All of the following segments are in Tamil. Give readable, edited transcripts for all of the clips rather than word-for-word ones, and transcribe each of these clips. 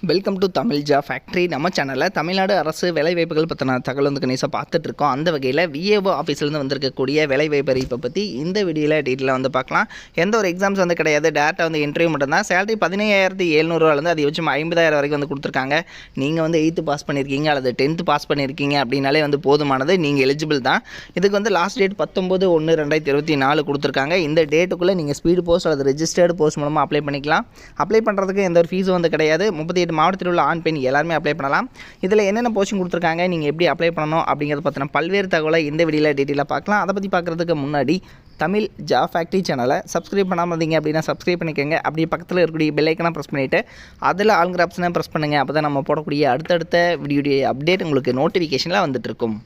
Welcome to Tamil job factory. நம்ம சேனலில் தமிழ்நாடு அரசு வேலைவாய்ப்புகள் பற்றின தகவல் வந்து கணிசமாக பார்த்துட்ருக்கோம். அந்த வகையில் விஏஓ ஆஃபீஸ்லேருந்து வந்திருக்கக்கூடிய வேலைவாய்ப்பு அறிவிப்பை பற்றி இந்த வீடியோவில் டீட்டெயிலாக வந்து பார்க்கலாம். எந்த ஒரு எக்ஸாம்ஸ் வந்து கிடையாது, டேரெக்டாக வந்து இன்டர்வியூ மட்டும்தான். சேலரி 15,700 அதிகபட்சம் 50,000 வரைக்கும் வந்து கொடுத்துருக்காங்க. நீங்கள் வந்து 8th பாஸ் பண்ணியிருக்கீங்க அல்லது 10th பாஸ் பண்ணியிருக்கீங்க அப்படின்னாலே வந்து போதுமானது, நீங்கள் எலிஜிபிள் தான். இதுக்கு வந்து லாஸ்ட் டேட் 19/1/2024 கொடுத்துருக்காங்க. இந்த டேட்டுக்குள்ளே நீங்கள் ஸ்பீடு போஸ்ட் அல்லது ரெஜிஸ்டர்டு போஸ்ட் மூலமாக அப்ளை பண்ணிக்கலாம். அப்ளை பண்ணுறதுக்கு எந்த ஒரு ஃபீஸும் வந்து கிடையாது. 38 மாவட்டத்தில் உள்ள ஆண் பெண் எல்லாருமே அப்ளை பண்ணலாம். இதில் என்னென்ன போஸ்டிங் கொடுத்துருக்காங்க, நீங்கள் எப்படி அப்ளை பண்ணணும் அப்படிங்கிறத பற்றின பல்வேறு தகவலை இந்த வீடியோவில் டீட்டெயிலாக பார்க்கலாம். அதை பற்றி பார்க்குறதுக்கு முன்னாடி தமிழ் ஜாப் ஃபேக்ட்ரி சேனலை சப்ஸ்கிரைப் பண்ணாமல் இருந்தீங்க அப்படின்னா சப்ஸ்கிரைப் பண்ணிக்கோங்க. அப்படி பக்கத்தில் இருக்கக்கூடிய பெல் ஐக்கனை ப்ரெஸ் பண்ணிவிட்டு அதில் ஆளுங்கிற ஆப்ஷனை ப்ரெஸ் பண்ணுங்கள். அப்போ தான் நம்ம போடக்கூடிய அடுத்தடுத்த வீடியோடைய அப்டேட் உங்களுக்கு நோட்டிஃபிகேஷனில் வந்துட்டுருக்கும்.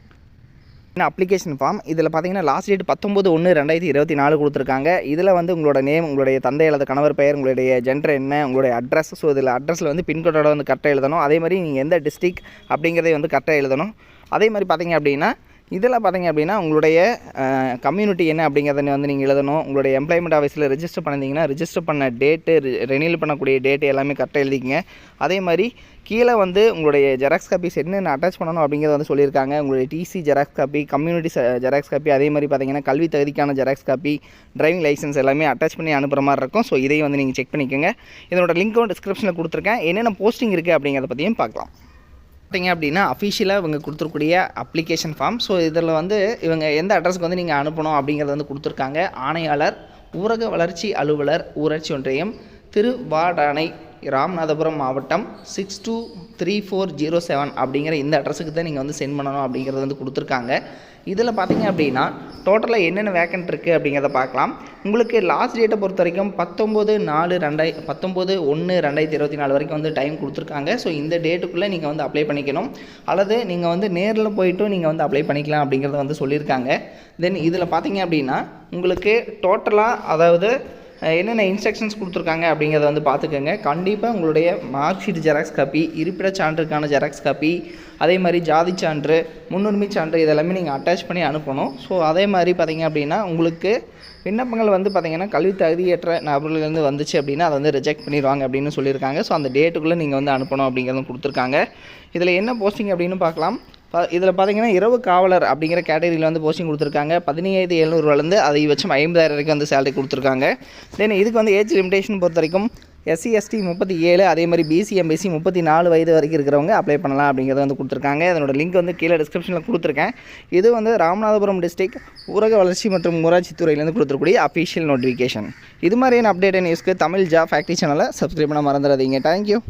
அப்ளிகேஷன் ஃபார்ம் இதில் பார்த்தீங்கன்னா லாஸ்ட் டேட் 19/1/2024 கொடுத்துருக்காங்க. இதில் வந்து உங்களோட நேம், உங்களுடைய தந்தை அல்லது கணவர் பெயர், உங்களுடைய ஜெண்டர் என்ன, உங்களுடைய அட்ரஸ். ஸோ இதில் அட்ரஸில் வந்து பின்கோடோட வந்து கரெக்டாக எழுதணும். அதே மாதிரி நீங்கள் எந்த டிஸ்ட்ரிக்ட் அப்படிங்கிறதை வந்து கரெக்டாக எழுதணும். அதே மாதிரி பார்த்தீங்க அப்படின்னா இதில் பார்த்தீங்க அப்படின்னா உங்களுடைய கம்யூனிட்டி என்ன அப்படிங்கிறத வந்து நீங்கள் எழுதணும். உங்களுடைய எம்ப்ளாய்மெண்ட் ஆஃபீஸில் ரெஜிஸ்டர் பண்ணியிருந்தீங்கன்னா ரெஜிஸ்டர் பண்ண டேட்டு, ரெனியூல் பண்ணக்கூடிய டேட்டு எல்லாமே கரெக்டாக எழுதிக்கங்க. அதே மாதிரி கீழே வந்து உங்களுடைய ஜெராக்ஸ் காப்பீஸ் என்னென்ன அட்டாச் பண்ணணும் அப்படிங்கிறத வந்து சொல்லியிருக்காங்க. உங்களுடைய TC xerox copy, community xerox copy, அதே மாதிரி பார்த்தீங்கன்னா கல்வி தகுதிக்கான ஜெராக்ஸ் காப்பி, டிரைவிங் லைசன்ஸ் எல்லாமே அட்டாச் பண்ணி அனுப்புகிற மாதிரி இருக்கும். ஸோ இதையும் வந்து நீங்கள் செக் பண்ணிக்கோங்க. இதனோட லிங்க்கும் டிஸ்கிரிப்ஷனில் கொடுத்துருக்கேன். என்னென்ன போஸ்டிங் இருக்குது அப்படிங்கிறத பற்றியும் பார்க்கலாம். பார்த்தீங்க அப்படின்னா அஃபிஷியலாக இவங்க கொடுத்துருக்கூடிய அப்ளிகேஷன் ஃபார்ம். ஸோ இதில் வந்து இவங்க எந்த அட்ரஸ்க்கு வந்து நீங்கள் அனுப்பணும் அப்படிங்கிறத வந்து கொடுத்துருக்காங்க. ஆணையாளர், ஊரக வளர்ச்சி அலுவலர், ஊராட்சி ஒன்றியம், திருவாடானை, ராமநாதபுரம் மாவட்டம் 623407 அப்படிங்கிற இந்த அட்ரஸுக்கு தான் நீங்கள் வந்து சென்ட் பண்ணணும் அப்படிங்கிறது வந்து கொடுத்துருக்காங்க. இதில் பார்த்தீங்க அப்படின்னா டோட்டலாக என்னென்ன வேக்கன்ட் இருக்குது அப்படிங்கிறத பார்க்கலாம். உங்களுக்கு லாஸ்ட் டேட்டை பொறுத்த வரைக்கும் 19/1/2024 வரைக்கும் வந்து டைம் கொடுத்துருக்காங்க. ஸோ இந்த டேட்டுக்குள்ளே நீங்கள் வந்து அப்ளை பண்ணிக்கணும். அல்லது நீங்கள் வந்து நேரில் போய்ட்டும் நீங்கள் வந்து அப்ளை பண்ணிக்கலாம் அப்படிங்கிறத வந்து சொல்லியிருக்காங்க. தென் இதில் பார்த்தீங்க அப்படின்னா உங்களுக்கு டோட்டலாக அதாவது என்னென்ன இன்ஸ்ட்ரக்ஷன்ஸ் கொடுத்துருக்காங்க அப்படிங்கிறத வந்து பார்த்துக்கோங்க. கண்டிப்பாக உங்களுடைய மார்க் ஷீட் ஜெராக்ஸ் காப்பி, இருப்பிடச் சான்றுக்கான ஜெராக்ஸ் காப்பி, அதே மாதிரி ஜாதி சான்று, முன்னுரிமை சான்று இதெல்லாமே நீங்கள் அட்டாச் பண்ணி அனுப்பணும். ஸோ அதே மாதிரி பார்த்தீங்க அப்படின்னா உங்களுக்கு விண்ணப்பங்கள் வந்து பார்த்திங்கன்னா கல்வி தகுதியற்ற நபர்கள்லேருந்து வந்துச்சு அப்படின்னா அதை வந்து ரிஜெக்ட் பண்ணிடுவாங்க அப்படின்னு சொல்லியிருக்காங்க. ஸோ அந்த டேட்டுக்குள்ளே நீங்கள் வந்து அனுப்பணும் அப்படிங்கிறதும் கொடுத்துருக்காங்க. இதில் என்ன போஸ்டிங் அப்படின்னு பார்க்கலாம். இதில் பார்த்தீங்கன்னா இரவு காவலர் அப்படிங்கிற கேட்டகரியில் வந்து போஸ்டிங் கொடுத்துருக்காங்க. 15,700 அதிகபட்சம் 50,000 வரைக்கும் வந்து சேலரி கொடுத்துருக்காங்க. தென் இதுக்கு வந்து ஏஜ் லிமிடேஷன் பொறுத்த வரைக்கும் SC ST 37, அதே மாதிரி BC MBC 34 வயது வரைக்கும் இருக்கிறவங்க அப்ளை பண்ணலாம் அப்படிங்கிறத வந்து கொடுத்துருக்காங்க. அதனோட லிங்க் வந்து கீழே டிஸ்கிரிப்ஷனில் கொடுத்துருக்கேன். இது வந்து ராமநாதபுரம் டிஸ்ட்ரிக்ட் ஊரக வளர்ச்சி மற்றும் ஊராட்சி துறையிலேருந்து கொடுத்துருக்கூடிய அஃபிஷியல் நோட்டிஃபிகேஷன். இது மாதிரியான அப்டேட் நியூஸ்க்கு தமிழ் ஜாப் ஃபேக்ட்ரி சேனலை சப்ஸ்கிரைப் பண்ண மறந்துடாதீங்க. தேங்க்யூ.